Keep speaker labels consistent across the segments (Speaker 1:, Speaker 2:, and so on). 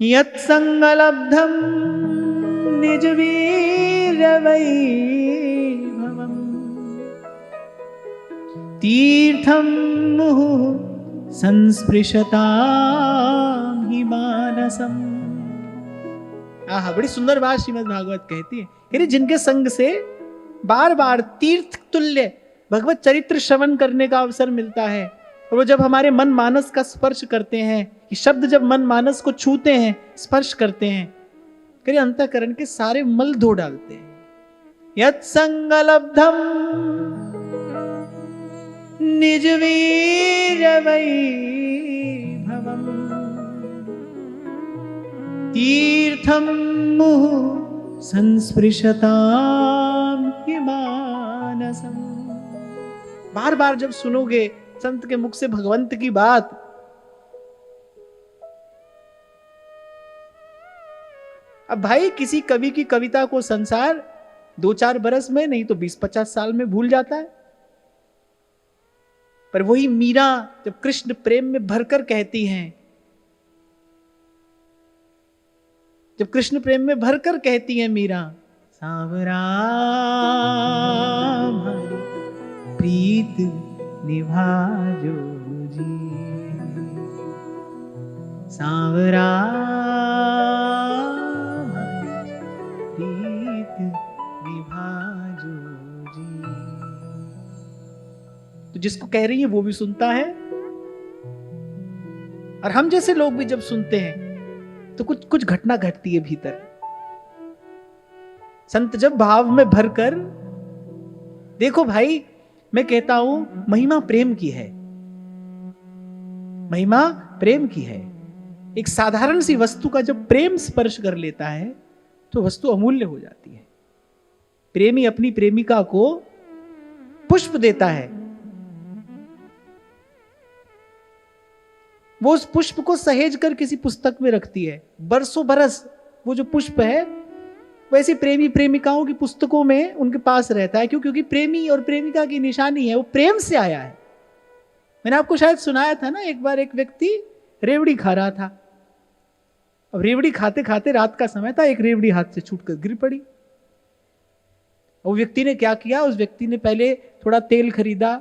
Speaker 1: यत्संगलब्धं निजवीर्यवैभवम् तीर्थं मुहुः संस्पृशतां हि मानसम्। आहा, बड़ी सुंदर बात श्रीमद् भागवत कहती है। अरे जिनके संग से बार बार तीर्थ तुल्य भगवत चरित्र श्रवण करने का अवसर मिलता है, और वो जब हमारे मन मानस का स्पर्श करते हैं, ये शब्द जब मन मानस को छूते हैं, स्पर्श करते हैं, करिए अंतःकरण के सारे मल धो डालते हैं। यत्संगलब्धम निजवीर्यवैभवम् तीर्थं मुहुः संस्पृशतां हि मानसम्। बार बार जब सुनोगे संत के मुख से भगवंत की बात, अब भाई किसी कवि की कविता को संसार 2-4 बरस में, नहीं तो 20-50 साल में भूल जाता है, पर वही मीरा जब कृष्ण प्रेम में भरकर कहती हैं, जब कृष्ण प्रेम में भरकर कहती है मीरा, सांवरा हमारी प्रीत निभाजो जी, सांवरा हमारी प्रीत निभाजो जी। तो जिसको कह रही है वो भी सुनता है, और हम जैसे लोग भी जब सुनते हैं तो कुछ कुछ घटना घटती है भीतर। संत जब भाव में भरकर, देखो भाई मैं कहता हूं महिमा प्रेम की है, महिमा प्रेम की है। एक साधारण सी वस्तु का जब प्रेम स्पर्श कर लेता है तो वस्तु अमूल्य हो जाती है। प्रेमी अपनी प्रेमिका को पुष्प देता है, वो उस पुष्प को सहेज कर किसी पुस्तक में रखती है, बरसों बरस वो जो पुष्प है वैसे प्रेमी प्रेमिकाओं की पुस्तकों में उनके पास रहता है। क्यों? क्योंकि प्रेमी और प्रेमिका की निशानी है, वो प्रेम से आया है। मैंने आपको शायद सुनाया था ना, एक बार एक व्यक्ति रेवड़ी खा रहा था। अब रेवड़ी खाते खाते रात का समय था, एक रेवड़ी हाथ से छूटकर गिर पड़ी। वो व्यक्ति ने क्या किया, उस व्यक्ति ने पहले थोड़ा तेल खरीदा,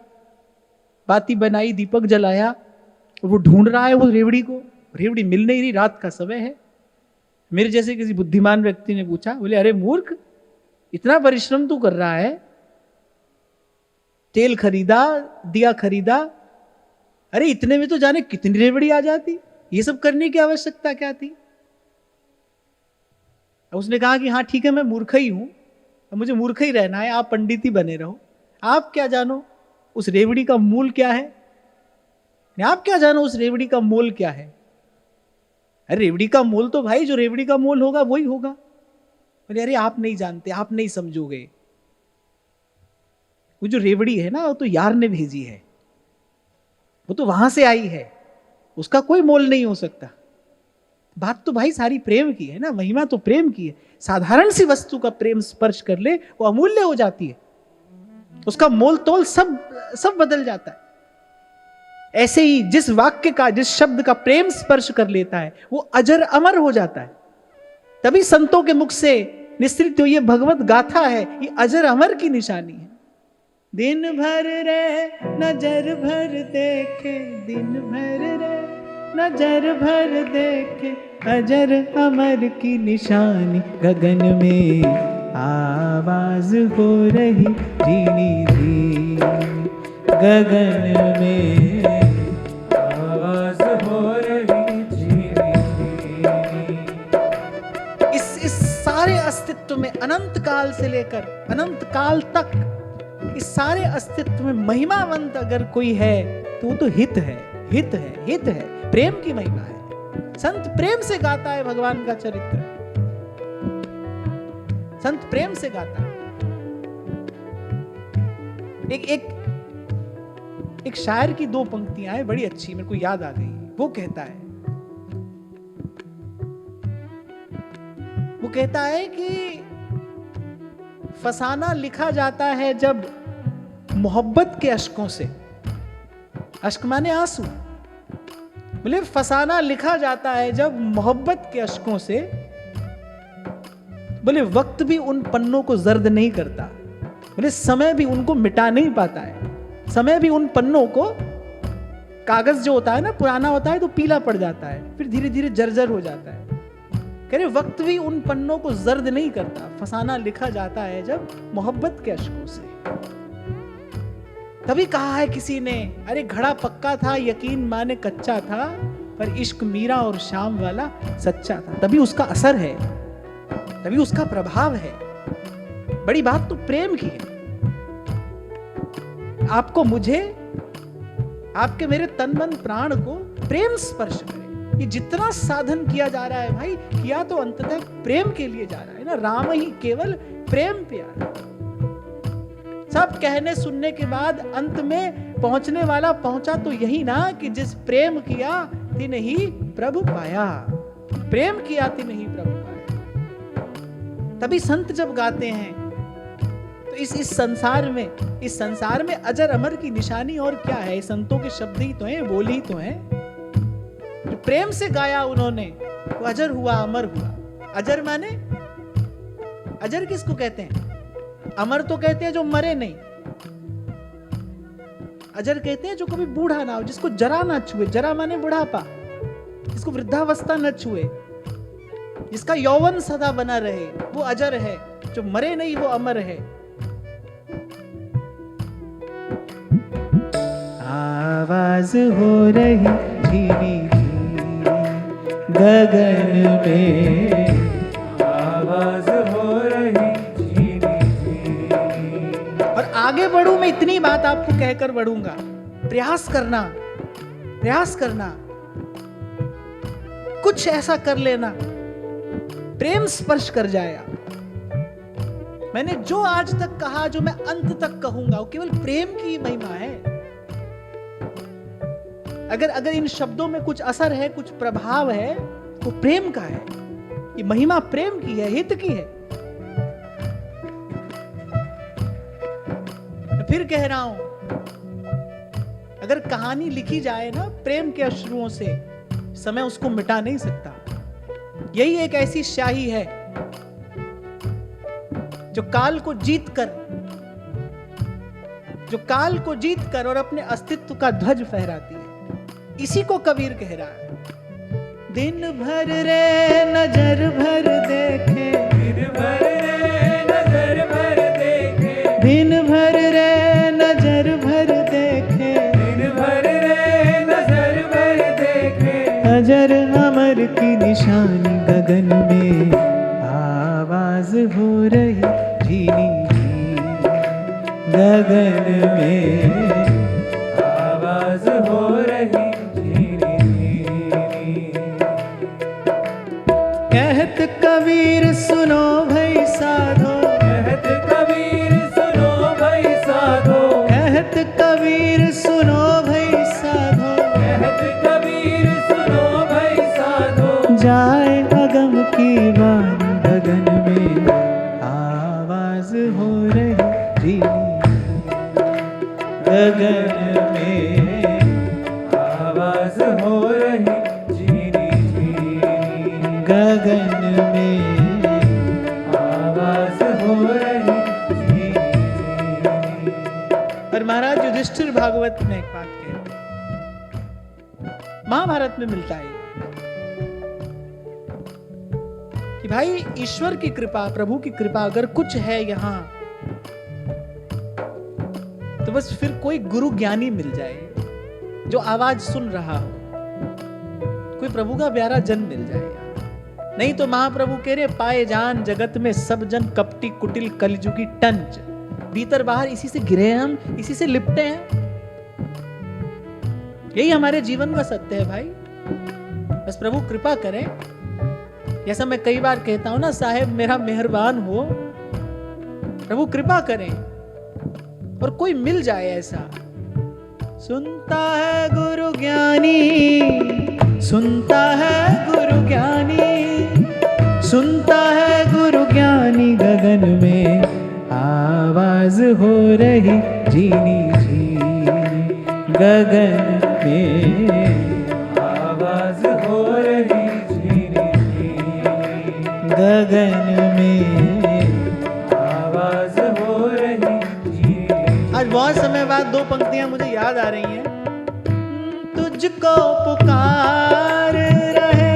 Speaker 1: बाती बनाई, दीपक जलाया, वो ढूंढ रहा है वो रेवड़ी को, रेवड़ी मिल नहीं रही, रात का समय है। मेरे जैसे किसी बुद्धिमान व्यक्ति ने पूछा, बोले अरे मूर्ख, इतना परिश्रम तू कर रहा है, तेल खरीदा, दिया खरीदा, अरे इतने में तो जाने कितनी रेवड़ी आ जाती, ये सब करने की आवश्यकता क्या थी? उसने कहा कि हाँ ठीक है, मैं मूर्ख ही हूं, मुझे मूर्ख ही रहना है, आप पंडित ही बने रहो, आप क्या जानो उस रेवड़ी का मूल क्या है, आप क्या जानो उस रेवड़ी का मोल क्या है। अरे रेवड़ी का मोल तो भाई जो रेवड़ी का मोल होगा वही होगा। बोले अरे आप नहीं जानते, आप नहीं समझोगे, वो जो रेवड़ी है ना वो तो यार ने भेजी है, वो तो वहां से आई है, उसका कोई मोल नहीं हो सकता। बात तो भाई सारी प्रेम की है ना, महिमा तो प्रेम की है। साधारण सी वस्तु का प्रेम स्पर्श कर ले वो अमूल्य हो जाती है, उसका मोल तोल सब बदल जाता है। ऐसे ही जिस वाक्य का, जिस शब्द का प्रेम स्पर्श कर लेता है वो अजर अमर हो जाता है। तभी संतों के मुख से निश्चित तो ये भगवत गाथा है, ये अजर अमर की निशानी है। दिन भर रे नजर भर देखे, दिन भर रे नजर भर देखे, अजर अमर की निशानी, गगन में आवाज हो रही धीमी धीमी, गगन में आवाज हो रही धीमी धीमी। इस सारे अस्तित्व में अनंत काल से लेकर अनंत काल तक इस सारे अस्तित्व में महिमावंत अगर कोई है तो वो तो हित है, हित है, हित है, प्रेम की महिमा है। संत प्रेम से गाता है भगवान का चरित्र, संत प्रेम से गाता है। एक शायर की 2 पंक्तियां हैं बड़ी अच्छी, मेरे को याद आ गई। वो कहता है कि फसाना लिखा जाता है जब मोहब्बत के अश्कों से, अश्क माने आंसू, बोले फसाना लिखा जाता है जब मोहब्बत के अश्कों से। बोले वक्त भी उन पन्नों को जर्द नहीं करता। बोले समय भी उनको मिटा नहीं पाता है। समय भी उन पन्नों को, कागज जो होता है ना पुराना होता है तो पीला पड़ जाता है, फिर धीरे धीरे जर्जर हो जाता है। कह रहे वक्त भी उन पन्नों को जर्द नहीं करता, फसाना लिखा जाता है जब मोहब्बत के अश्कों से। तभी कहा है किसी ने, अरे घड़ा पक्का था यकीन माने कच्चा था, पर इश्क मीरा और शाम वाला सच्चा था। तभी उसका असर है, तभी उसका प्रभाव है। बड़ी बात तो प्रेम की है। आपको, मुझे, आपके मेरे तन मन प्राण को प्रेम स्पर्श करे। ये जितना साधन किया जा रहा है भाई, किया तो अंततः प्रेम के लिए जा रहा है ना। राम ही केवल प्रेम प्यारा। सब कहने सुनने के बाद अंत में पहुंचने वाला पहुंचा तो यही ना कि जिस प्रेम किया तिन ही प्रभु पाया। प्रेम किया तिन ही प्रभु पाया। तभी संत जब गाते हैं तो इस संसार में अजर अमर की निशानी और क्या है? संतों के शब्द ही तो हैं, बोल ही तो हैं। जो प्रेम से गाया उन्होंने वो अजर हुआ, अमर हुआ। अजर माने, अजर किसको कहते हैं? अमर तो कहते हैं जो मरे नहीं। अजर कहते हैं जो कभी बूढ़ा ना हो, जिसको जरा ना छुए। जरा माने बुढ़ापा, जिसको वृद्धावस्था न छुए, जिसका यौवन सदा बना रहे, वो अजर है। जो मरे नहीं वो अमर है। आवाज हो रही धीमी गगन में, आवाज हो रही धीमी। और आगे बढ़ूं मैं, इतनी बात आपको कहकर बढ़ूंगा। प्रयास करना, प्रयास करना, कुछ ऐसा कर लेना, प्रेम स्पर्श कर जाएगा। मैंने जो आज तक कहा, जो मैं अंत तक कहूंगा, वो केवल प्रेम की महिमा है। अगर इन शब्दों में कुछ असर है, कुछ प्रभाव है, तो प्रेम का है। ये महिमा प्रेम की है, हित की है। मैं फिर कह रहा हूं, अगर कहानी लिखी जाए ना प्रेम के अश्रुओं से, समय उसको मिटा नहीं सकता। यही एक ऐसी स्याही है जो काल को जीत कर और अपने अस्तित्व का ध्वज फहराती है। इसी को कबीर कह रहा है। दिन भर रे नजर भर देखे, दिन भर रे नजर भर देखे, दिन भर रे नजर भर देखे, दिन भर रे नजर भर देखे। अजर अमर की निशानी गगन में, आवाज हो रही धीमी गगन में, आवाज हो रही कहत कबीर सुनो भई साधो, कहत कबीर सुनो भई साधो, कहत कबीर सुनो भई साधो, कहत कबीर सुनो भई साधो। जाए अगम की वाणी गगन में, आवाज हो रही धीमी गगन में, आवाज हो रही गगन में, आवाज हो रही। और महाराज युधिष्ठिर भागवत में एक बात कहते हैं, महाभारत में मिलता है कि भाई ईश्वर की कृपा, प्रभु की कृपा अगर कुछ है यहां, तो बस फिर कोई गुरु ज्ञानी मिल जाए जो आवाज सुन रहा हो, कोई प्रभु का प्यारा जन मिल जाएगा। नहीं तो महाप्रभु कह रहे, पाए जान जगत में सब जन कपटी कुटिल कलयुगी टंच। भीतर बाहर इसी से गिरे हैं हम, इसी से लिपटे हैं। यही हमारे जीवन का सत्य है भाई। बस प्रभु कृपा करें। जैसा मैं कई बार कहता हूं ना, साहेब मेरा मेहरबान हो, प्रभु कृपा करें और कोई मिल जाए ऐसा। सुनता है गुरु ज्ञानी, सुनता है गुरु ज्ञानी, सुनता है गुरु ज्ञानी गगन में, आवाज हो रही झीनी झीनी गगन में, गगन में आवाज हो रही जी। आज बहुत समय बाद दो पंक्तियां मुझे याद आ रही हैं। तुझको पुकार रहे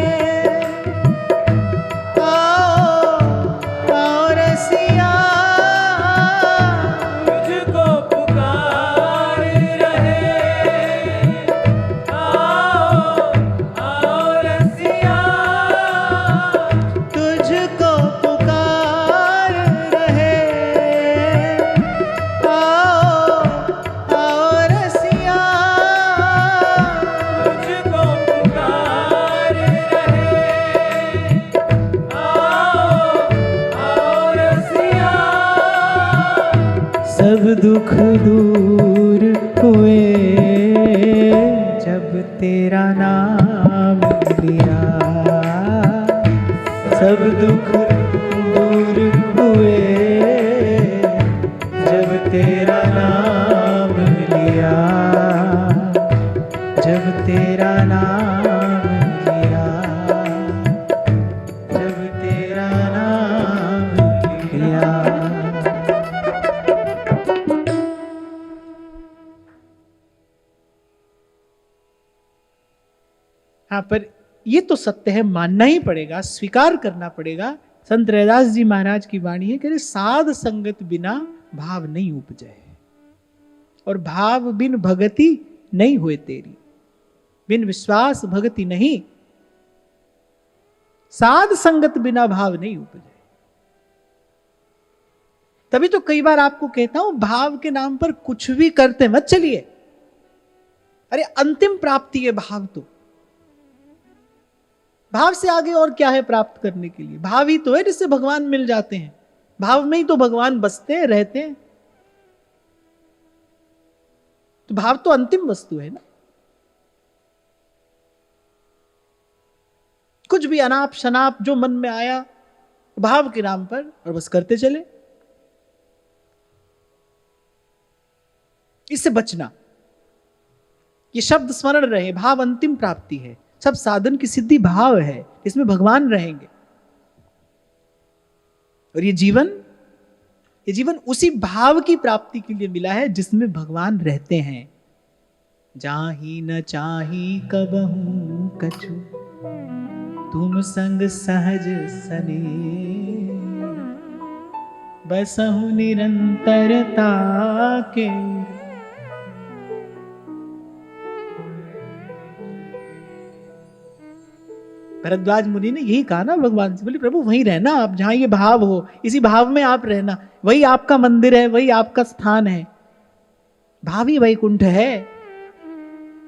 Speaker 1: आओ आओ रसिया, तुझको पुकार रहे आओ आओ रसिया, तुझको पुकार रहे आओ आओ रसिया, तुझको पुकार रहे आओ आओ रसिया। सब दुख दूर हुए जब तेरा नाम लिया, सब दुख दूर हुए जब तेरा नाम लिया, जब तेरा नाम लिया, जब तेरा नाम लिया। हाँ, पर ये तो सत्य है, मानना ही पड़ेगा, स्वीकार करना पड़ेगा। संत रैदास जी महाराज की वाणी है कि साध संगत बिना भाव नहीं उपजे, और भाव बिन भगति नहीं हुए तेरी, बिन विश्वास भगति नहीं, साध संगत बिना भाव नहीं उपजे। तभी तो कई बार आपको कहता हूं, भाव के नाम पर कुछ भी करते मत चलिए। अरे अंतिम प्राप्ति है भाव, तो भाव से आगे और क्या है प्राप्त करने के लिए? भाव ही तो है जिससे भगवान मिल जाते हैं, भाव में ही तो भगवान बसते हैं, रहते हैं। तो भाव तो अंतिम वस्तु है ना। कुछ भी अनाप शनाप जो मन में आया भाव के नाम पर, और बस करते चले। इससे बचना, ये शब्द स्मरण रहे, भाव अंतिम प्राप्ति है, सब साधन की सिद्धि भाव है, इसमें भगवान रहेंगे। और ये जीवन उसी भाव की प्राप्ति के लिए मिला है जिसमें भगवान रहते हैं। जाहि न चाही कबहू कछु, तुम संग सहज सने, बसहु निरंतरता के। भरद्वाज मुनि ने यही कहा ना भगवान से, बोले प्रभु वहीं रहना आप, जहां ये भाव हो, इसी भाव में आप रहना, वही आपका मंदिर है, वही आपका स्थान है। भाव ही वैकुंठ है,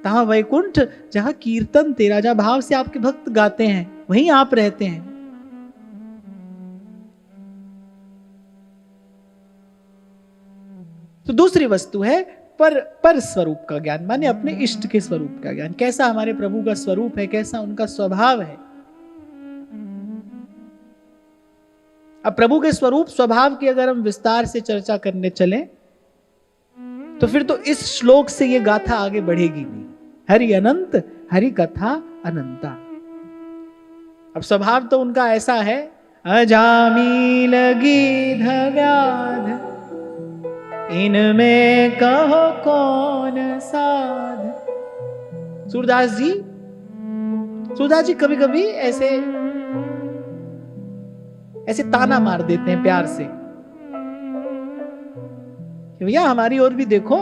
Speaker 1: तहां वैकुंठ जहां कीर्तन तेरा, जहां भाव से आपके भक्त गाते हैं, वहीं आप रहते हैं। तो दूसरी वस्तु है पर स्वरूप का ज्ञान, माने अपने इष्ट के स्वरूप का ज्ञान। कैसा हमारे प्रभु का स्वरूप है, कैसा उनका स्वभाव है। अब प्रभु के स्वरूप स्वभाव की अगर हम विस्तार से चर्चा करने चलें तो फिर तो इस श्लोक से ये गाथा आगे बढ़ेगी नहीं। हरि अनंत, हरि कथा अनंता। अब स्वभाव तो उनका ऐसा है, अजामिल गीध व्याध, इनमें कहो कौन साध। सूरदास जी कभी कभी ऐसे ताना मार देते हैं प्यार से, भैया हमारी ओर भी देखो।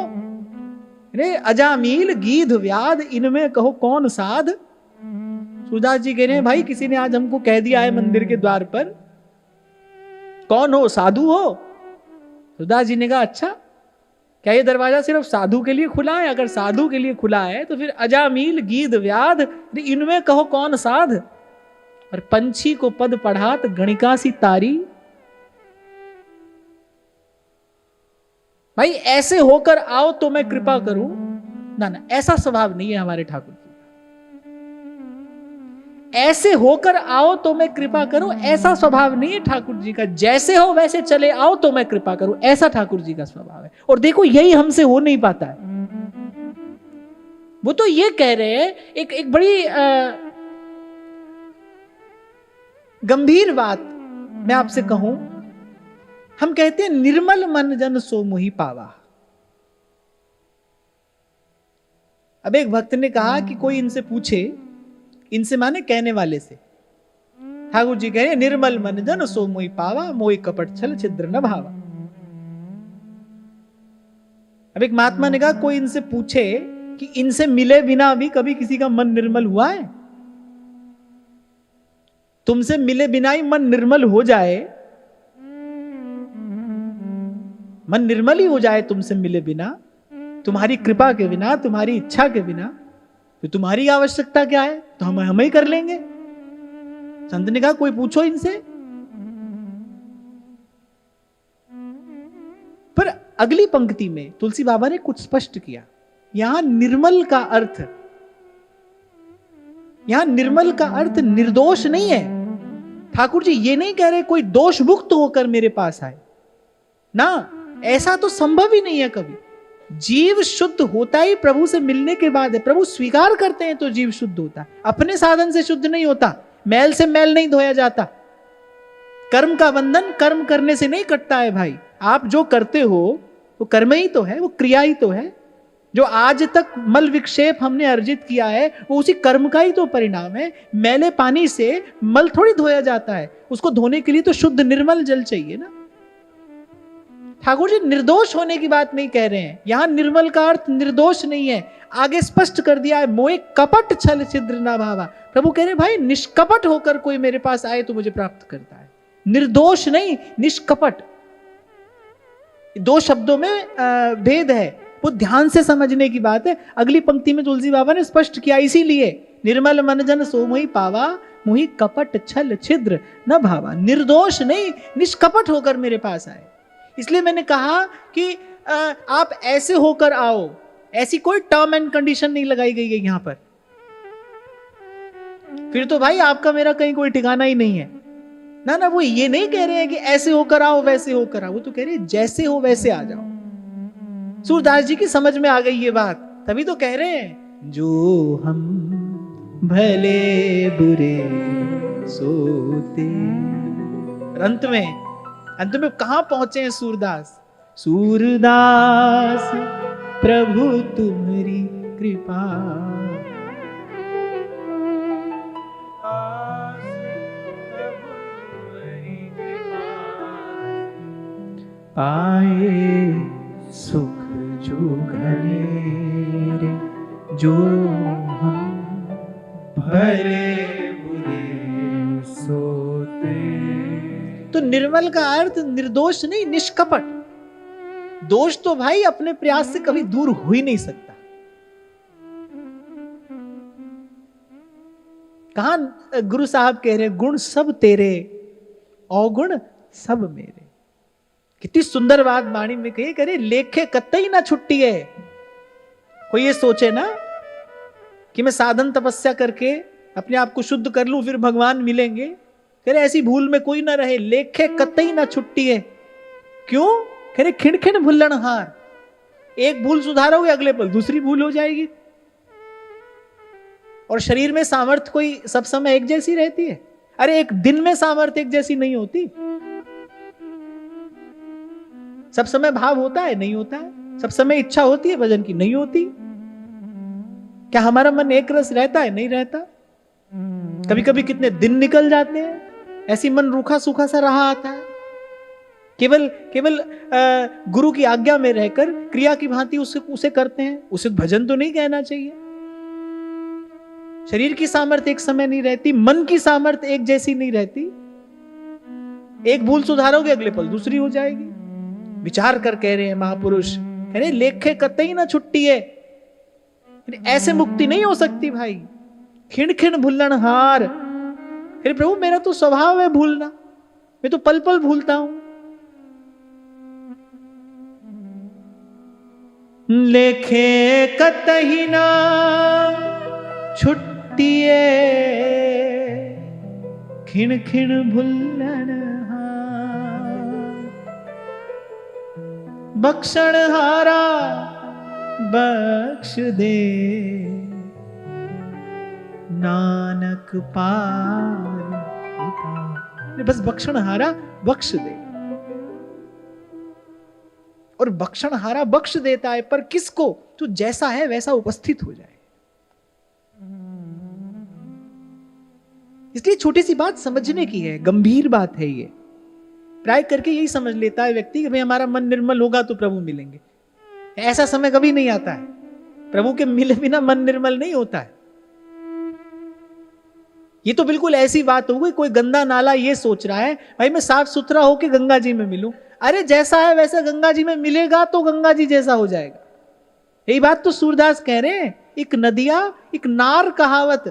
Speaker 1: अजामिल गीध व्याध, इनमें कहो कौन साध। सूरदास जी कह रहे हैं, भाई किसी ने आज हमको कह दिया है मंदिर के द्वार पर, कौन हो, साधु हो। सूरदास जी ने कहा, अच्छा क्या ये दरवाजा सिर्फ साधु के लिए खुला है? अगर साधु के लिए खुला है तो फिर अजामिल गीध व्याध, इनमें कहो कौन साध। और पंछी को पद पढ़ात गणिका सी तारी। भाई ऐसे होकर आओ तो मैं कृपा करूं ना, ऐसा स्वभाव नहीं है हमारे ठाकुर जी। ऐसे होकर आओ तो मैं कृपा करूं, ऐसा स्वभाव नहीं है ठाकुर जी का। जैसे हो वैसे चले आओ तो मैं कृपा करूं, ऐसा ठाकुर जी का स्वभाव है। और देखो यही हमसे हो नहीं पाता है। वो तो ये कह रहे हैं, एक बड़ी गंभीर बात मैं आपसे कहूं, हम कहते हैं निर्मल मन जन सो मोहि पावा। अब एक भक्त ने कहा कि कोई इनसे पूछे, इनसे माने कहने वाले से, ठाकुर जी कह रहे निर्मल मन जन सो मोहि पावा, मोहि कपट छल छिद्र न भावा। अब एक महात्मा ने कहा कोई इनसे पूछे कि इनसे मिले बिना भी कभी किसी का मन निर्मल हुआ है? तुमसे मिले बिना ही मन निर्मल हो जाए, मन निर्मल ही हो जाए तुमसे मिले बिना, तुम्हारी कृपा के बिना, तुम्हारी इच्छा के बिना, तो तुम्हारी आवश्यकता क्या है? तो हम ही कर लेंगे। संत ने कहा कोई पूछो इनसे। पर अगली पंक्ति में तुलसी बाबा ने कुछ स्पष्ट किया। यहां निर्मल का अर्थ, यहां निर्मल का अर्थ निर्दोष नहीं है। ठाकुर जी ये नहीं कह रहे कोई दोष मुक्त होकर मेरे पास आए ना, ऐसा तो संभव ही नहीं है कभी। जीव शुद्ध होता ही प्रभु से मिलने के बाद है। प्रभु स्वीकार करते हैं तो जीव शुद्ध होता है, अपने साधन से शुद्ध नहीं होता। मैल से मैल नहीं धोया जाता। कर्म का बंधन कर्म करने से नहीं कटता है भाई। आप जो करते हो वो कर्म ही तो है, वो क्रिया ही तो है। जो आज तक मल विक्षेप हमने अर्जित किया है वो उसी कर्म का ही तो परिणाम है। मैले पानी से मल थोड़ी धोया जाता है, उसको धोने के लिए तो शुद्ध निर्मल जल चाहिए ना। ठाकुर जी निर्दोष होने की बात नहीं कह रहे हैं। यहां निर्मल का अर्थ निर्दोष नहीं है, आगे स्पष्ट कर दिया है, मोए कपट छल छिद्र ना भावा। प्रभु कह रहे भाई निष्कपट होकर कोई मेरे पास आए तो मुझे प्राप्त करता है। निर्दोष नहीं, निष्कपट। दो शब्दों में भेद है, वो ध्यान से समझने की बात है। अगली पंक्ति में तुलसी बाबा ने स्पष्ट किया, इसीलिए निर्मल मन जन सो मोहि पावा, मोहि कपट छल छिद्र न भावा। निर्दोष नहीं, निष्कपट होकर मेरे पास आए। इसलिए मैंने कहा कि आप ऐसे होकर आओ, ऐसी कोई टर्म एंड कंडीशन नहीं लगाई गई है यहां पर। फिर तो भाई आपका मेरा कहीं कोई ठिकाना ही नहीं है ना। ना वो ये नहीं कह रहे हैं कि ऐसे होकर आओ वैसे होकर आओ, वो तो कह रहे हैं जैसे हो वैसे आ जाओ। सूरदास जी की समझ में आ गई ये बात, तभी तो कह रहे हैं जो हम भले बुरे सोते। अंत में कहां पहुंचे हैं सूरदास? सूरदास प्रभु तुम्हारी कृपा, पाए सुख जो घनेरे, जो हम भले बुरे सोते। तो निर्मल का अर्थ निर्दोष नहीं, निष्कपट। दोष तो भाई अपने प्रयास से कभी दूर हो ही नहीं सकता। कहां गुरु साहब कह रहे गुण सब तेरे, अवगुण सब मेरे। कितनी सुंदर बात वाणी में कही, करे लेखे कतई ना छुट्टी है। कोई ये सोचे ना कि मैं साधन तपस्या करके अपने आप को शुद्ध कर लूं फिर भगवान मिलेंगे, करे ऐसी भूल में कोई ना रहे। लेखे कतई ना छुट्टी है। क्यों? करे खिण खिण भुल्लन हार। एक भूल सुधारोगे अगले पल दूसरी भूल हो जाएगी। और शरीर में सामर्थ्य कोई सब समय एक जैसी रहती है? अरे एक दिन में सामर्थ्य एक जैसी नहीं होती। सब समय भाव होता है? नहीं होता है। सब समय इच्छा होती है भजन की? नहीं होती। क्या हमारा मन एक रस रहता है? नहीं रहता। कभी कभी कितने दिन निकल जाते हैं, ऐसी मन रूखा सूखा सा रहा आता है। केवल केवल गुरु की आज्ञा में रहकर क्रिया की भांति उसे करते हैं। उसे भजन तो नहीं कहना चाहिए। शरीर की सामर्थ्य एक समय नहीं रहती, मन की सामर्थ्य एक जैसी नहीं रहती। एक भूल सुधारोगे अगले पल दूसरी हो जाएगी। विचार कर कह रहे हैं महापुरुष, कह रहे लेखे कतई ना छुट्टी है। ऐसे मुक्ति नहीं हो सकती भाई। खिण खिण भुल्लन हार। अरे प्रभु मेरा तो स्वभाव है भूलना, मैं तो पल पल भूलता हूं। लेखे कतई ना छुट्टिए, खिण खिण भुल्लन बख्शण हारा बख्श दे, नानक पार उतार। बस बख्शणहारा बख्श दे। और बख्शणहारा बख्श देता है, पर किसको? तो जैसा है वैसा उपस्थित हो जाए। इसलिए छोटी सी बात समझने की है, गंभीर बात है ये। प्राय करके यही समझ लेता है व्यक्ति कि भाई हमारा मन निर्मल होगा तो प्रभु मिलेंगे। ऐसा समय कभी नहीं आता है, प्रभु के मिले बिना मन निर्मल नहीं होता है। ये तो बिल्कुल ऐसी बात हो गई, कोई गंदा नाला ये सोच रहा है भाई मैं साफ सुथरा होके गंगा जी में मिलूं। अरे जैसा है वैसा गंगा जी में मिलेगा तो गंगा जी जैसा हो जाएगा। यही बात तो सूरदास कह रहे हैं, एक नदिया एक नार कहावत,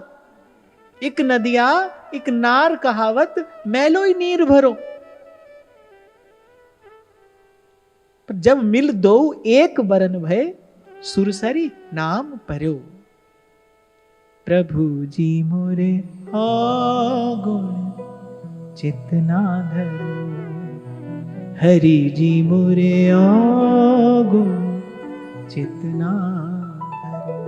Speaker 1: एक नदिया एक नार कहावत, मैलो ही नीर भरो। पर जब मिल दो एक बरन भय, सुरसरी नाम पर्यो। प्रभु जी मोरे गुण चितना धरो, हरि जी मोरे गुण चितना धरो।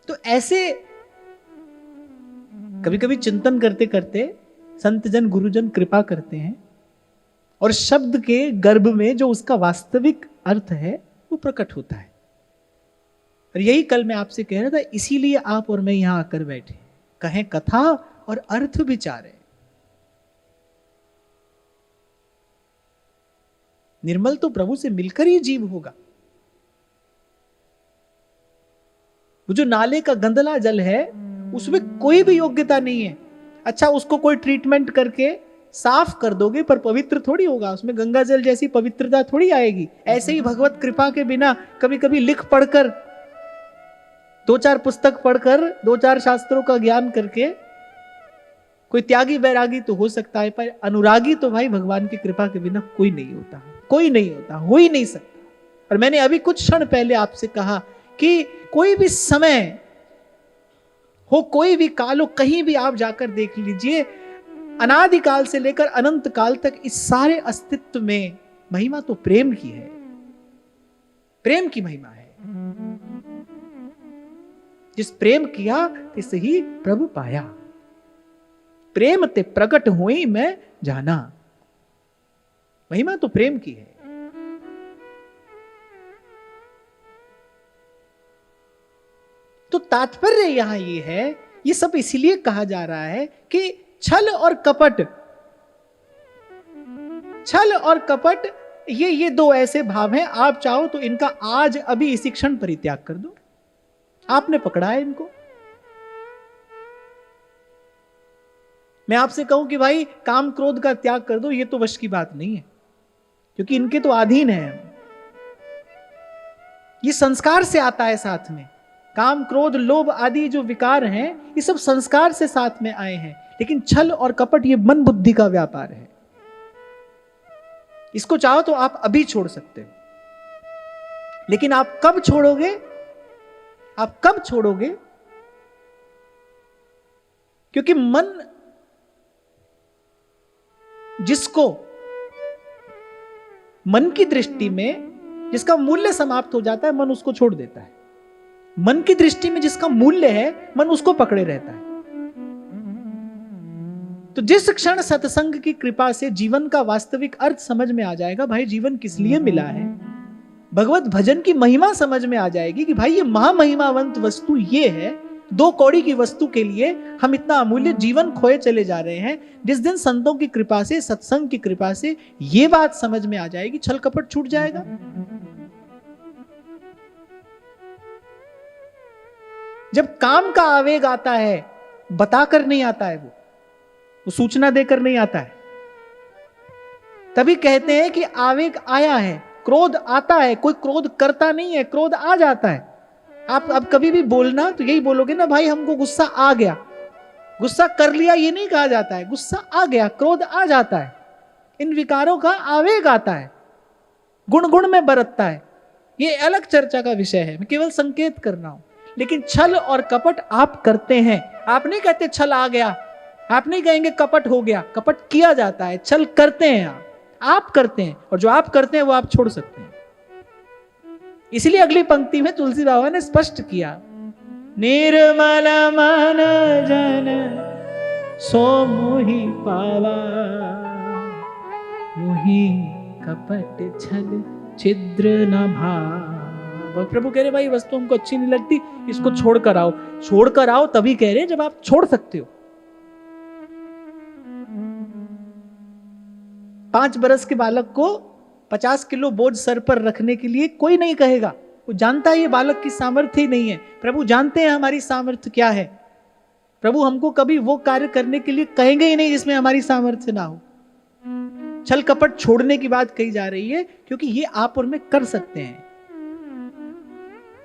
Speaker 1: तो ऐसे कभी कभी चिंतन करते करते संत जन गुरुजन कृपा करते हैं और शब्द के गर्भ में जो उसका वास्तविक अर्थ है वो प्रकट होता है। और यही कल मैं आपसे कह रहा था, इसीलिए आप और मैं यहां आकर बैठे, कहें कथा और अर्थ विचारे। निर्मल तो प्रभु से मिलकर ही जीव होगा। वो जो नाले का गंदला जल है उसमें कोई भी योग्यता नहीं है। अच्छा उसको कोई ट्रीटमेंट करके साफ कर दोगे पर पवित्र थोड़ी होगा, उसमें गंगा जल जैसी पवित्रता थोड़ी आएगी। ऐसे ही भगवत कृपा के बिना कभी कभी लिख पढ़कर, दो चार पुस्तक पढ़कर, दो चार शास्त्रों का ज्ञान करके कोई त्यागी बैरागी तो हो सकता है, पर अनुरागी तो भाई भगवान की कृपा के बिना कोई नहीं होता, कोई नहीं होता, हो ही नहीं सकता। और मैंने अभी कुछ क्षण पहले आपसे कहा कि कोई भी समय हो, कोई भी काल हो, कहीं भी आप जाकर देख लीजिए, अनादिकाल से लेकर अनंत काल तक इस सारे अस्तित्व में महिमा तो प्रेम की है, प्रेम की महिमा है। जिस प्रेम किया तिस ही प्रभु पाया, प्रेम ते प्रकट हुई मैं जाना। महिमा तो प्रेम की है। तो तात्पर्य यहां ये है, ये सब इसलिए कहा जा रहा है कि छल और कपट, छल और कपट ये दो ऐसे भाव हैं, आप चाहो तो इनका आज अभी इसी क्षण परित्याग कर दो। आपने पकड़ा है इनको। मैं आपसे कहूं कि भाई काम क्रोध का त्याग कर दो, ये तो वश की बात नहीं है, क्योंकि इनके तो अधीन है। ये संस्कार से आता है साथ में। काम क्रोध लोभ आदि जो विकार हैं ये सब संस्कार से साथ में आए हैं, लेकिन छल और कपट ये मन बुद्धि का व्यापार है। इसको चाहो तो आप अभी छोड़ सकते हो, लेकिन आप कब छोड़ोगे? आप कब छोड़ोगे? क्योंकि मन जिसको, मन की दृष्टि में जिसका मूल्य समाप्त हो जाता है, मन उसको छोड़ देता है। मन की दृष्टि में जिसका मूल्य है, मन उसको पकड़े रहता है। तो जिस क्षण सत्संग की कृपा से जीवन का वास्तविक अर्थ समझ में आ जाएगा, भाई जीवन किस लिए मिला है, भगवत भजन की महिमा समझ में आ जाएगी कि भाई ये महामहिमावंत वस्तु ये है, दो कौड़ी की वस्तु के लिए हम इतना अमूल्य जीवन खोए चले जा रहे हैं। जिस दिन संतों की कृपा से, सत्संग की कृपा से ये बात समझ में आ जाएगी, छल कपट छूट जाएगा। जब काम का आवेग आता है, बताकर नहीं आता है, वो सूचना देकर नहीं आता है, तभी कहते हैं कि आवेग आया है, क्रोध आता है। कोई क्रोध करता नहीं है, क्रोध आ जाता है। आप अब कभी भी बोलना तो यही बोलोगे ना, भाई हमको गुस्सा आ गया। गुस्सा कर लिया ये नहीं कहा जाता है, गुस्सा आ गया, क्रोध आ जाता है। इन विकारों का आवेग आता है, गुण गुण में बरतता है। ये अलग चर्चा का विषय है, मैं केवल संकेत कर रहा हूं। लेकिन छल और कपट आप करते हैं। आप नहीं कहते छल आ गया, आप नहीं कहेंगे कपट हो गया। कपट किया जाता है, छल करते हैं आप करते हैं, और जो आप करते हैं वो आप छोड़ सकते हैं। इसलिए अगली पंक्ति में तुलसी बाबा ने स्पष्ट किया निर्मल मन जन सो मोहि पावा, मोहि कपट छल छिद्र न भाव। प्रभु कह रहे भाई वस्तु हमको अच्छी नहीं लगती, इसको छोड़ कर आओ। छोड़ कर आओ तभी कह रहे जब आप छोड़ सकते हो। 5 बरस के बालक को 50 किलो बोझ सर पर रखने के लिए कोई नहीं कहेगा, वो जानता है ये बालक की सामर्थ्य ही नहीं है। प्रभु जानते हैं हमारी सामर्थ्य क्या है। प्रभु हमको कभी वो कार्य करने के लिए कहेंगे ही नहीं जिसमें हमारी सामर्थ्य ना हो। छल कपट छोड़ने की बात कही जा रही है क्योंकि ये आप और मैं कर सकते हैं।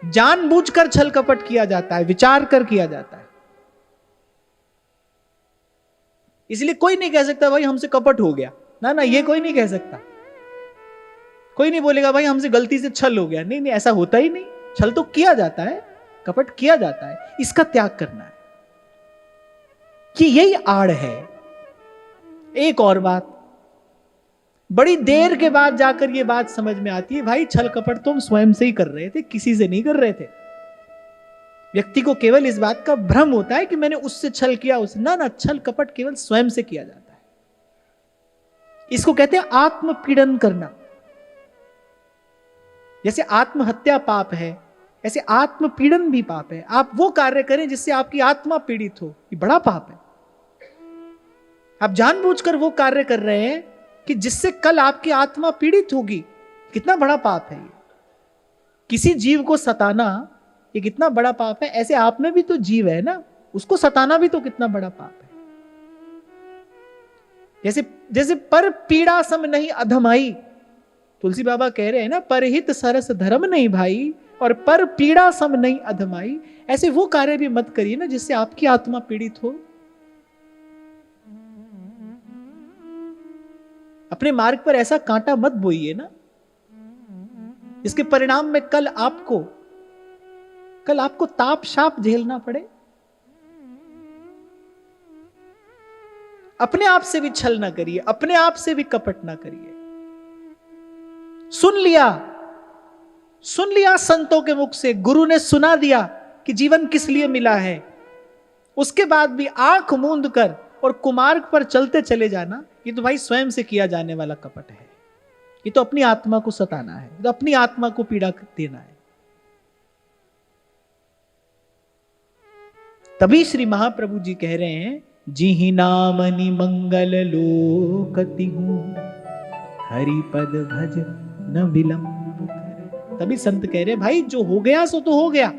Speaker 1: जानबूझकर छल कपट किया जाता है, विचार कर किया जाता है। इसलिए कोई नहीं कह सकता भाई हमसे कपट हो गया, ना ना, ये कोई नहीं कह सकता। कोई नहीं बोलेगा भाई हमसे गलती से छल हो गया। नहीं नहीं, ऐसा होता ही नहीं। छल तो किया जाता है, कपट किया जाता है, इसका त्याग करना है कि यही आड़ है। एक और बात, बड़ी देर के बाद जाकर यह बात समझ में आती है, भाई छल कपट तुम स्वयं से ही कर रहे थे, किसी से नहीं कर रहे थे। व्यक्ति को केवल इस बात का भ्रम होता है कि मैंने उससे छल किया, उससे ना ना, छल कपट केवल स्वयं से किया जाता है। इसको कहते हैं आत्मपीड़न करना। जैसे आत्महत्या पाप है, ऐसे आत्मपीड़न भी पाप है। आप वो कार्य करें जिससे आपकी आत्मा पीड़ित हो, ये बड़ा पाप है। आप जानबूझकर वो कार्य कर रहे हैं कि जिससे कल आपकी आत्मा पीड़ित होगी, कितना बड़ा पाप है ये। किसी जीव को सताना ये कितना बड़ा पाप है। ऐसे आप में भी तो जीव है ना, उसको सताना भी तो कितना बड़ा पाप है। जैसे जैसे पर पीड़ा सम नहीं अधमाई, तुलसी बाबा कह रहे हैं ना, परहित सरस धर्म नहीं भाई, और पर पीड़ा सम नहीं अधमाई। ऐसे वो कार्य भी मत करिए ना जिससे आपकी आत्मा पीड़ित हो। अपने मार्ग पर ऐसा कांटा मत बोइए ना इसके परिणाम में कल आपको ताप शाप झेलना पड़े। अपने आप से भी छल ना करिए, अपने आप से भी कपट ना करिए। सुन लिया संतों के मुख से, गुरु ने सुना दिया कि जीवन किस लिए मिला है, उसके बाद भी आंख मूंद कर और कुमार्ग पर चलते चले जाना, ये तो भाई स्वयं से किया जाने वाला कपट है। ये तो अपनी आत्मा को सताना है, ये तो अपनी आत्मा को पीड़ा देना है। तभी श्री महाप्रभु जी कह रहे हैं, जिहि नामनि मंगल लोकति हूं, हरि पद भज न विलंब करे। तभी संत कह रहे भाई जो हो गया सो तो हो गया।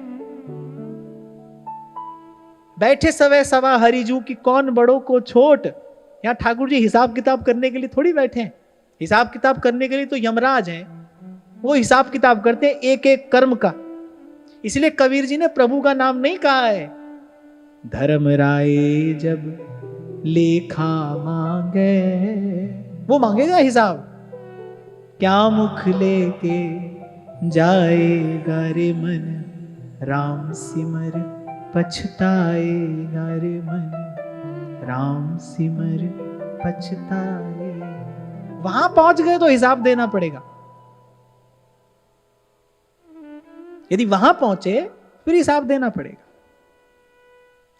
Speaker 1: बैठे सवे सवा हरिजू की कौन बड़ों को छोट। यहां ठाकुर जी हिसाब किताब करने के लिए थोड़ी बैठे हैं। हिसाब किताब करने के लिए तो यमराज हैं, वो हिसाब किताब करते हैं एक एक कर्म का। इसलिए कबीर जी ने प्रभु का नाम नहीं कहा है। धर्म राय जब लेखा मांगे, वो मांगेगा हिसाब। क्या मुख लेके जाएगा रे मन, राम सिमर पछताएगा रे मन, राम सिमर पछताए। वहां पहुंच गए तो हिसाब देना पड़ेगा। यदि वहां पहुंचे फिर हिसाब देना पड़ेगा।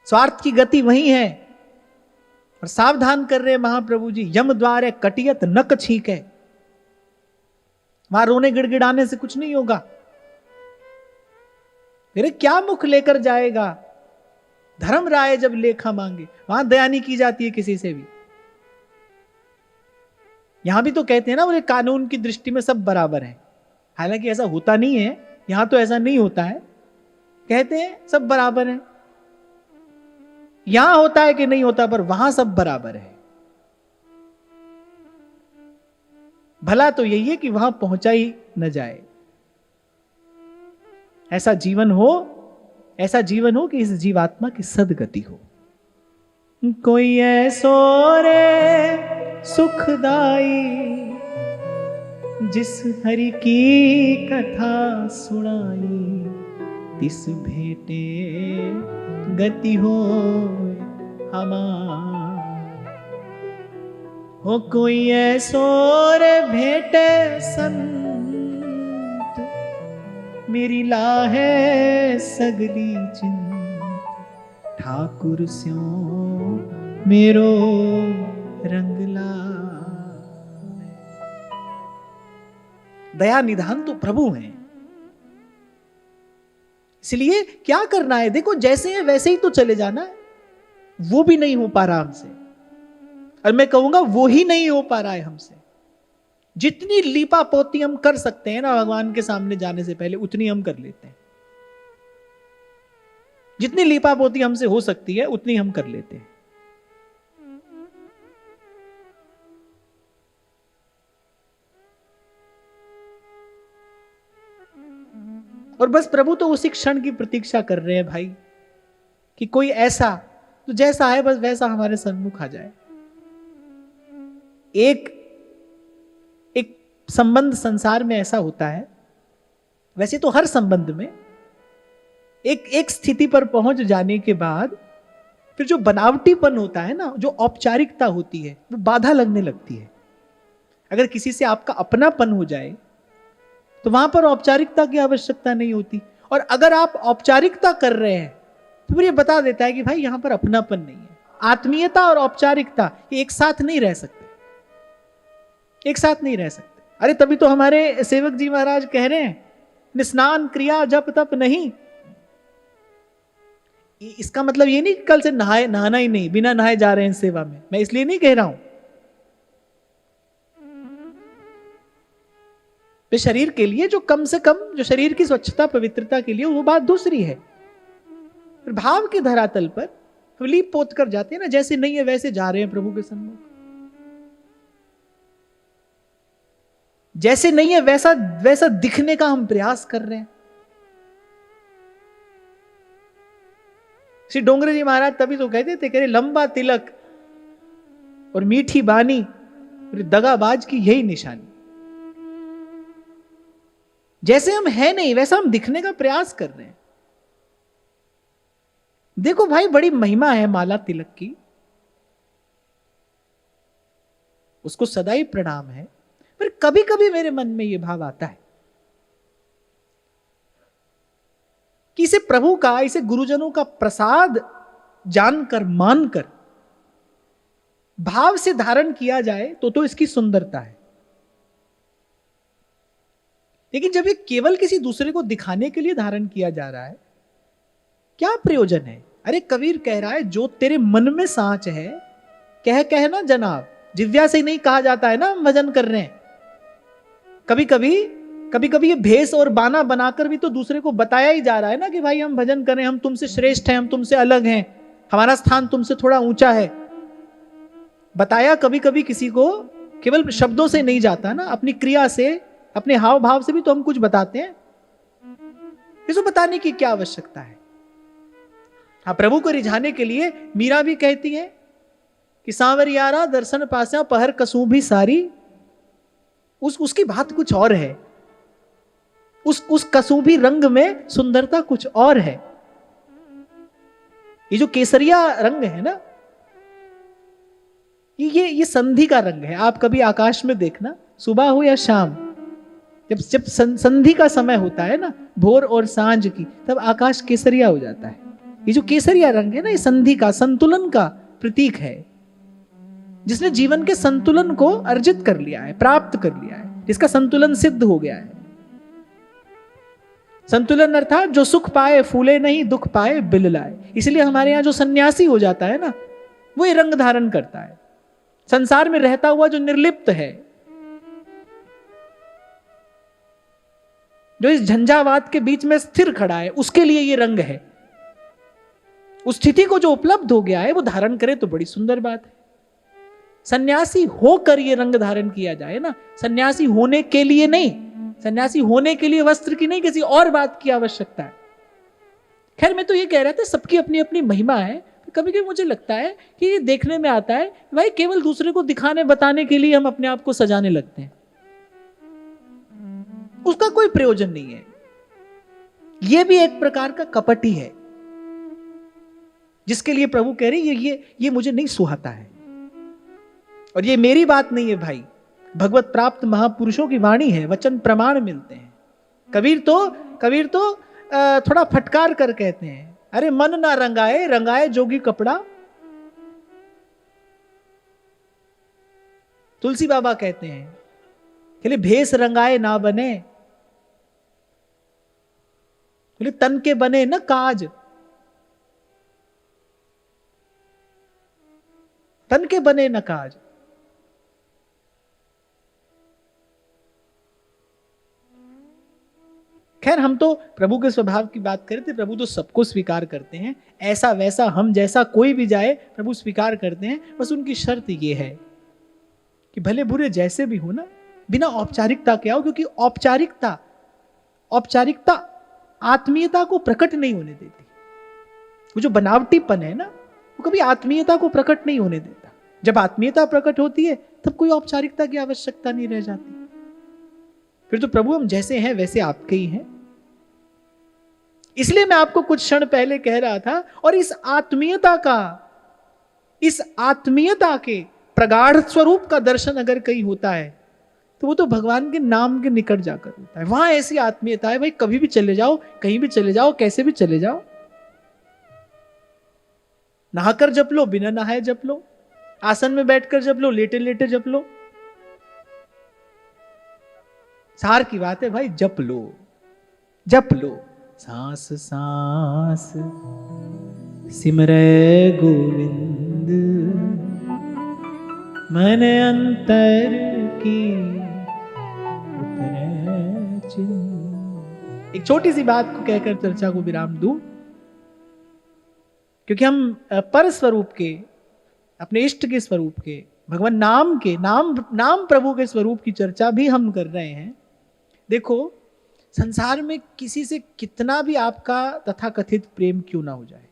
Speaker 1: स्वार्थ की गति वही है। और सावधान कर रहे महाप्रभु जी, यम द्वार कटियत नक छीके। वहां रोने गिड़गिड़ाने से कुछ नहीं होगा। मेरे क्या मुख लेकर जाएगा, धर्म राय जब लेखा मांगे। वहां दया नहीं की जाती है किसी से भी। यहां भी तो कहते हैं ना, बोले कानून की दृष्टि में सब बराबर है। हालांकि ऐसा होता नहीं है, यहां तो ऐसा नहीं होता है। कहते हैं सब बराबर है, यहां होता है कि नहीं होता, पर वहां सब बराबर है। भला तो यही है कि वहां पहुंचा ही न जाए। ऐसा जीवन हो कि इस जीवात्मा की सदगति हो। कोई ऐसो रे सुखदाई, जिस हरि की कथा सुनाई, तिस भेटे गति हो हमार। हो कोई ऐसो रे भेटे संत, मेरी लाहे सगली चिंत, ठाकुर स्यों मेरो रंग लावे। दया निधान तो प्रभु हैं। इसलिए क्या करना है, देखो जैसे है वैसे ही तो चले जाना है। वो भी नहीं हो पा रहा हमसे, और मैं कहूंगा वो ही नहीं हो पा रहा है हमसे। जितनी लीपा पोती हम कर सकते हैं ना भगवान के सामने जाने से पहले, उतनी हम कर लेते हैं। जितनी लीपा पोती हमसे हो सकती है उतनी हम कर लेते हैं। और बस प्रभु तो उसी क्षण की प्रतीक्षा कर रहे हैं भाई, कि कोई ऐसा तो जैसा है बस वैसा हमारे सन्मुख आ जाए। एक संबंध संसार में ऐसा होता है, वैसे तो हर संबंध में एक स्थिति पर पहुंच जाने के बाद फिर जो बनावटीपन होता है ना, जो औपचारिकता होती है, वो बाधा लगने लगती है। अगर किसी से आपका अपनापन हो जाए तो वहां पर औपचारिकता की आवश्यकता नहीं होती। और अगर आप औपचारिकता कर रहे हैं तो फिर ये बता देता है कि भाई यहां पर अपनापन नहीं है। आत्मीयता और औपचारिकता ये एक साथ नहीं रह सकते, एक साथ नहीं रह सकते। अरे तभी तो हमारे सेवक जी महाराज कह रहे हैं, निस्नान क्रिया जप तप नहीं। इसका मतलब ये नहीं कि कल से नहाना ही नहीं, बिना नहाए जा रहे हैं सेवा में, मैं इसलिए नहीं कह रहा हूं। तो शरीर के लिए जो कम से कम, जो शरीर की स्वच्छता पवित्रता के लिए, वो बात दूसरी है। फिर भाव के धरातल पर हम लीप पोत कर जाते हैं ना, जैसे नहीं है वैसे जा रहे हैं प्रभु के सम्मुख। जैसे नहीं है वैसा वैसा दिखने का हम प्रयास कर रहे हैं। श्री डोंगरे जी महाराज तभी तो कहते थे, कह रहे लंबा तिलक और मीठी बानी दगाबाज की यही निशानी। जैसे हम है नहीं वैसा हम दिखने का प्रयास कर रहे हैं। देखो भाई बड़ी महिमा है माला तिलक की, उसको सदा ही प्रणाम है। पर कभी कभी मेरे मन में यह भाव आता है कि इसे प्रभु का, इसे गुरुजनों का प्रसाद जानकर मानकर भाव से धारण किया जाए तो इसकी सुंदरता है। लेकिन जब ये केवल किसी दूसरे को दिखाने के लिए धारण किया जा रहा है, क्या प्रयोजन है? अरे कबीर कह रहा है, जो तेरे मन में सांच है कह ना जनाब। जिव्या से नहीं कहा जाता है ना हम भजन कर रहे हैं। कभी कभी ये भेष और बाना बनाकर भी तो दूसरे को बताया ही जा रहा है ना कि भाई हम भजन करें, हम तुमसे श्रेष्ठ हैं, हम तुमसे अलग हैं, हमारा स्थान तुमसे थोड़ा ऊंचा है। बताया कभी कभी किसी को केवल शब्दों से नहीं जाता ना, अपनी क्रिया से, अपने हाव भाव से भी तो हम कुछ बताते हैं। इसको बताने की क्या आवश्यकता है? हाँ, प्रभु को रिझाने के लिए मीरा भी कहती है कि सांवरियारा दर्शन पासा पहर कसू भी सारी। उसकी बात कुछ और है, उस कसूभी रंग में सुंदरता कुछ और है। ये जो केसरिया रंग है ना, ये संधि का रंग है। आप कभी आकाश में देखना, सुबह हो या शाम, जब संधि का समय होता है ना, भोर और सांझ की, तब आकाश केसरिया हो जाता है। ये जो केसरिया रंग है ना, ये संधि का, संतुलन का प्रतीक है। जिसने जीवन के संतुलन को अर्जित कर लिया है, प्राप्त कर लिया है, जिसका संतुलन सिद्ध हो गया है। संतुलन अर्थात जो सुख पाए फूले नहीं, दुख पाए बिल लाए। इसलिए हमारे यहां जो सन्यासी हो जाता है ना, वो ये रंग धारण करता है। संसार में रहता हुआ जो निर्लिप्त है, जो इस झंझावात के बीच में स्थिर खड़ा है, उसके लिए ये रंग है। उस स्थिति को जो उपलब्ध हो गया है वो धारण करे तो बड़ी सुंदर बात है। सन्यासी होकर ये रंग धारण किया जाए ना, सन्यासी होने के लिए नहीं, सन्यासी होने के लिए वस्त्र की नहीं, किसी और बात की आवश्यकता है। खैर मैं तो ये कह रहा था, सबकी अपनी अपनी महिमा है। कभी कभी मुझे लगता है कि ये देखने में आता है भाई केवल दूसरे को दिखाने बताने के लिए हम अपने आप को सजाने लगते हैं, उसका कोई प्रयोजन नहीं है। यह भी एक प्रकार का कपट ही है, जिसके लिए प्रभु कह रहे ये मुझे नहीं सुहाता है। और ये मेरी बात नहीं है भाई, भगवत प्राप्त महापुरुषों की वाणी है, वचन प्रमाण मिलते हैं। कबीर तो थोड़ा फटकार कर कहते हैं, अरे मन ना रंगाए, रंगाए जोगी कपड़ा। तुलसी बाबा कहते हैं बोले भेष रंगाए ना बने, बोले तन के बने न काज, तन के बने न काज। खैर हम तो प्रभु के स्वभाव की बात करें तो प्रभु तो सबको स्वीकार करते हैं, ऐसा वैसा हम जैसा कोई भी जाए प्रभु स्वीकार करते हैं। बस उनकी शर्त ये है कि भले बुरे जैसे भी हो ना, बिना औपचारिकता के आओ, क्योंकि औपचारिकता औपचारिकता आत्मीयता को प्रकट नहीं होने देती। वो जो बनावटीपन है ना, वो कभी आत्मीयता को प्रकट नहीं होने देता। जब आत्मीयता प्रकट होती है तब कोई औपचारिकता की आवश्यकता नहीं रह जाती। फिर तो प्रभु हम जैसे हैं वैसे आपके ही हैं। इसलिए मैं आपको कुछ क्षण पहले कह रहा था, और इस आत्मीयता के प्रगाढ़ स्वरूप का दर्शन अगर कहीं होता है तो वो तो भगवान के नाम के निकट जाकर होता है। वहां ऐसी आत्मीयता है भाई, कभी भी चले जाओ, कहीं भी चले जाओ, कैसे भी चले जाओ, नहाकर जप लो, बिना नहाए जप लो, आसन में बैठकर जप लो, लेटे लेटे जप लो। सार की बात है भाई, जप लो, जप लो। सांस सांस सिमरे गोविंद, मन अंतर की उतरे चिन्ह। एक छोटी सी बात को कहकर चर्चा को विराम दूं, क्योंकि हम पर स्वरूप के, अपने इष्ट के स्वरूप के, भगवान नाम के, नाम प्रभु के स्वरूप की चर्चा भी हम कर रहे हैं। देखो, संसार में किसी से कितना भी आपका तथाकथित प्रेम क्यों ना हो जाए,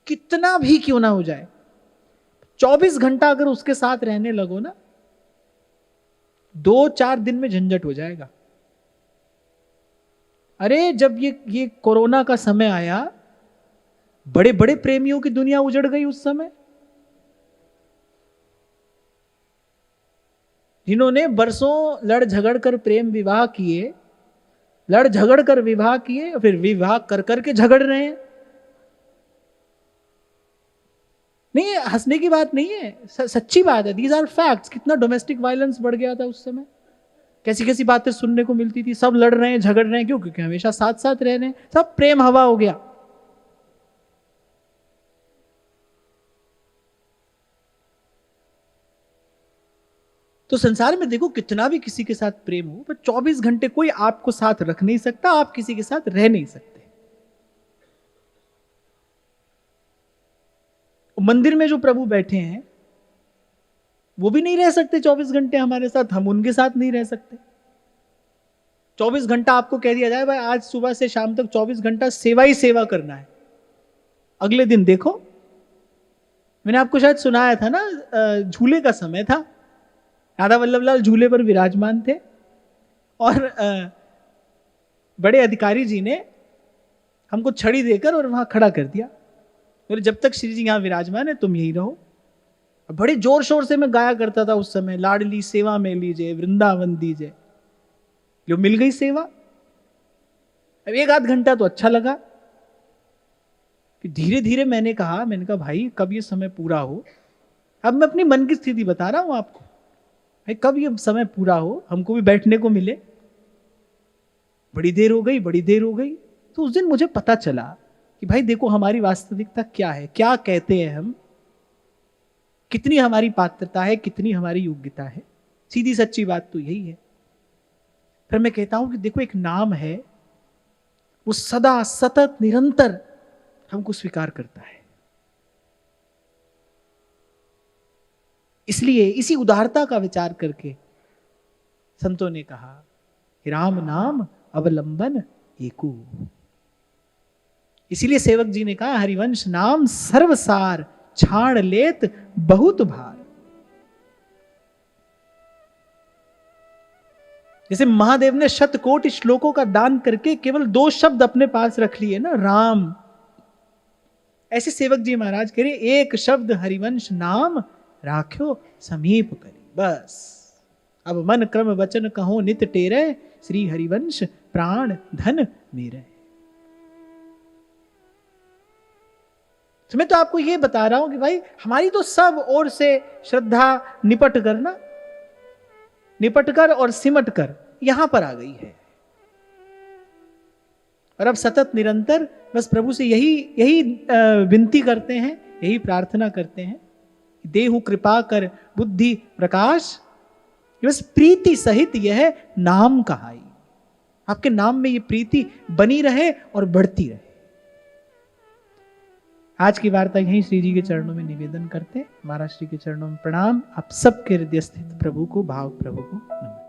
Speaker 1: कितना भी क्यों ना हो जाए, 24 घंटा अगर उसके साथ रहने लगो ना, 2-4 दिन में झंझट हो जाएगा। अरे जब ये कोरोना का समय आया, बड़े बड़े प्रेमियों की दुनिया उजड़ गई उस समय, जिन्होंने बरसों लड़ झगड़ कर प्रेम विवाह किए, लड़ झगड़ कर विवाह किए, फिर विवाह कर करके झगड़ रहे हैं। नहीं, हंसने की बात नहीं है, सच्ची बात है, दीज आर फैक्ट्स। कितना डोमेस्टिक वायलेंस बढ़ गया था उस समय, कैसी कैसी बातें सुनने को मिलती थी। सब लड़ रहे हैं, झगड़ रहे हैं, क्यों? क्योंकि हमेशा साथ साथ रह रहे हैं, सब प्रेम हवा हो गया। तो संसार में देखो, कितना भी किसी के साथ प्रेम हो, पर 24 घंटे कोई आपको साथ रख नहीं सकता, आप किसी के साथ रह नहीं सकते। मंदिर में जो प्रभु बैठे हैं वो भी नहीं रह सकते 24 घंटे हमारे साथ, हम उनके साथ नहीं रह सकते। 24 घंटा आपको कह दिया जाए भाई आज सुबह से शाम तक 24 घंटा सेवा ही सेवा करना है, अगले दिन देखो, मैंने आपको शायद सुनाया था ना, झूले का समय था, राधा वल्लभ लाल झूले पर विराजमान थे और बड़े अधिकारी जी ने हमको छड़ी देकर और वहां खड़ा कर दिया, बोले जब तक श्री जी यहां विराजमान है तुम यही रहो। बड़े जोर शोर से मैं गाया करता था उस समय, लाडली सेवा में लीजिए वृंदावन दीजिए। जो मिल गई सेवा, अब 1-8 घंटा तो अच्छा लगा, कि धीरे धीरे मैंने कहा भाई कब ये समय पूरा हो। अब मैं अपनी मन की स्थिति बता रहा हूं आपको, भाई कब ये समय पूरा हो, हमको भी बैठने को मिले। बड़ी देर हो गई। तो उस दिन मुझे पता चला कि भाई देखो हमारी वास्तविकता क्या है, क्या कहते हैं हम, कितनी हमारी पात्रता है, कितनी हमारी योग्यता है। सीधी सच्ची बात तो यही है। फिर मैं कहता हूं कि देखो एक नाम है, वो सदा सतत निरंतर हमको स्वीकार करता है। इसलिए इसी उदारता का विचार करके संतों ने कहा कि राम नाम अवलंबन एकू। इसीलिए सेवक जी ने कहा हरिवंश नाम सर्वसार, छाड़ लेत बहुत भार। जैसे महादेव ने शतकोटि श्लोकों का दान करके केवल 2 शब्द अपने पास रख लिए ना, राम, ऐसे सेवक जी महाराज कह रहे एक शब्द हरिवंश नाम राख्यो समीप करी, बस अब मन क्रम वचन कहो नित टेरे, श्री हरिवंश प्राण धन मेरे। तो मैं तो आपको ये बता रहा हूं कि भाई हमारी तो सब ओर से श्रद्धा निपट कर और सिमट कर यहां पर आ गई है। और अब सतत निरंतर बस प्रभु से यही विनती करते हैं, यही प्रार्थना करते हैं, देहु कृपा कर बुद्धि प्रकाश, बस प्रीति सहित यह नाम कहाई। आपके नाम में ये प्रीति बनी रहे और बढ़ती रहे। आज की वार्ता यहीं श्री जी के चरणों में निवेदन करते हैं। महाराज श्री के चरणों में प्रणाम। आप सबके हृदय स्थित प्रभु को, भाव प्रभु को नमस्कार।